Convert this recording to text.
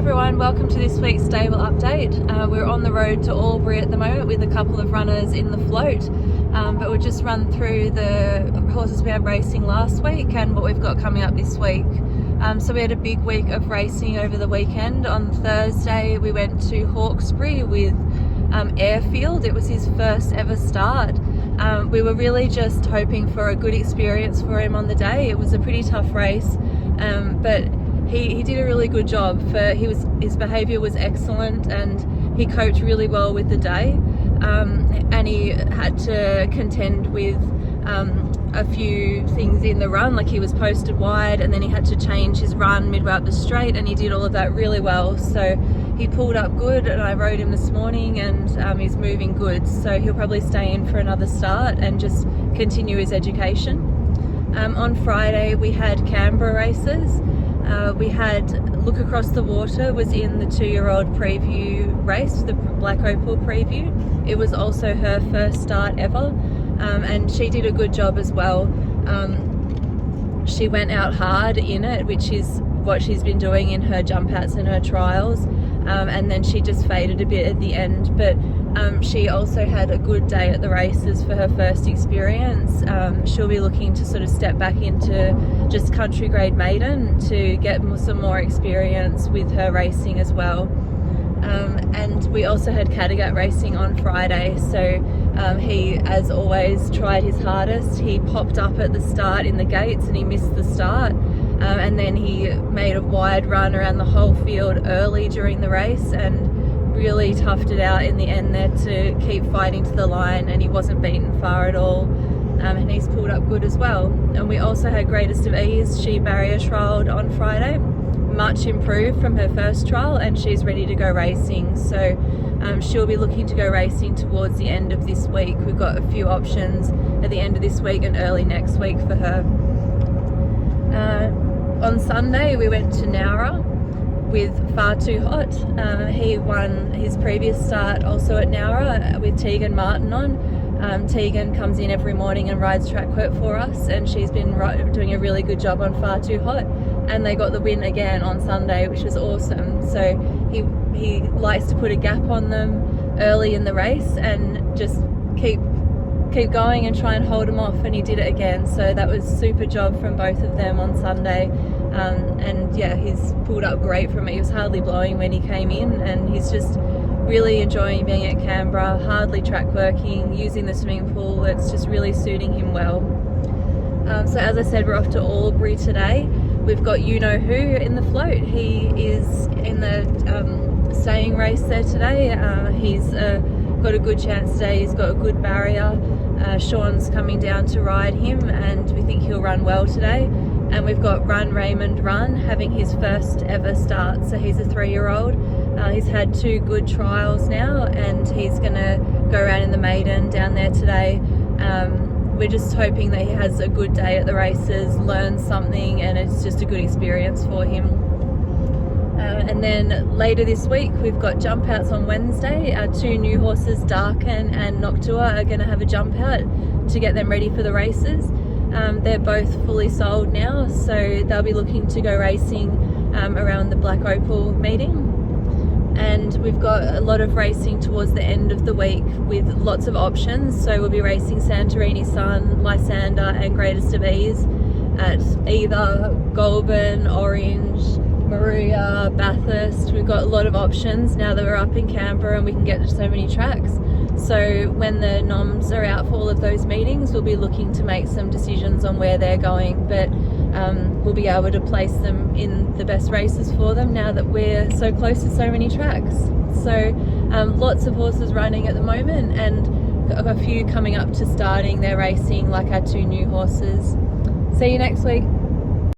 everyone, welcome to this week's stable update. We're on the road to Albury at the moment with a couple of runners in the float, but we'll just run through the horses we had racing last week and what we've got coming up this week. So we had a big week of racing over the weekend. On Thursday we went to Hawkesbury with Airfield. It was his first ever start. We were really just hoping for a good experience for him on the day. It was a pretty tough race, but he did a really good job. His behaviour was excellent and he coped really well with the day, and he had to contend with a few things in the run, like he was posted wide and then he had to change his run midway up the straight, and he did all of that really well. So he pulled up good and I rode him this morning, and he's moving good, so he'll probably stay in for another start and just continue his education. On Friday we had Canberra races. We had Look Across the Water was in the 2-year-old preview race, the Black Opal preview. It was also her first start ever, and she did a good job as well. She went out hard in it, which is what she's been doing in her jump outs and her trials, and then she just faded a bit at the end, but she also had a good day at the races for her first experience. She'll be looking to sort of step back into just country grade maiden to get some more experience with her racing as well. And we also had Kattegat racing on Friday, so he, as always, tried his hardest. He popped up at the start in the gates and he missed the start, and then he made a wide run around the whole field early during the race and really toughed it out in the end there to keep fighting to the line, and he wasn't beaten far at all, and he's pulled up good as well. And we also had Greatest of Ease. She barrier trialled on Friday, much improved from her first trial, and she's ready to go racing, so she'll be looking to go racing towards the end of this week. We've got a few options at the end of this week and early next week for her. On Sunday we went to Nowra with Far Too Hot. He won his previous start also at Nowra with Tegan Martin on. Tegan comes in every morning and rides track work for us, and she's been doing a really good job on Far Too Hot, and they got the win again on Sunday, which was awesome. So he likes to put a gap on them early in the race and just keep going and try and hold them off, and he did it again. So that was super job from both of them on Sunday. And yeah, he's pulled up great from it. He was hardly blowing when he came in, and he's just really enjoying being at Canberra, hardly track working, using the swimming pool. It's just really suiting him well. So as I said, we're off to Albury today. We've got You Know Who in the float. He is in the staying race there today. He's got a good chance today. He's got a good barrier. Sean's coming down to ride him, and we think he'll run well today. And we've got Run Raymond Run having his first ever start. So he's a 3-year-old. He's had 2 good trials now, and he's going to go around in the maiden down there today. We're just hoping that he has a good day at the races, learns something, and it's just a good experience for him. And then later this week we've got jump outs on Wednesday. Our 2 new horses, Darken and Noctua, are going to have a jump out to get them ready for the races. They're both fully sold now, so they'll be looking to go racing around the Black Opal meeting. And we've got a lot of racing towards the end of the week with lots of options. So we'll be racing Santorini Sun, Lysander and Greatest of Ease at either Goulburn, Orange, Maria, Bathurst. We've got a lot of options now that we're up in Canberra and we can get to so many tracks. So when the noms are out for all of those meetings, we'll be looking to make some decisions on where they're going, but we'll be able to place them in the best races for them now that we're so close to so many tracks. So lots of horses running at the moment, and a few coming up to starting their racing, like our 2 new horses. See you next week.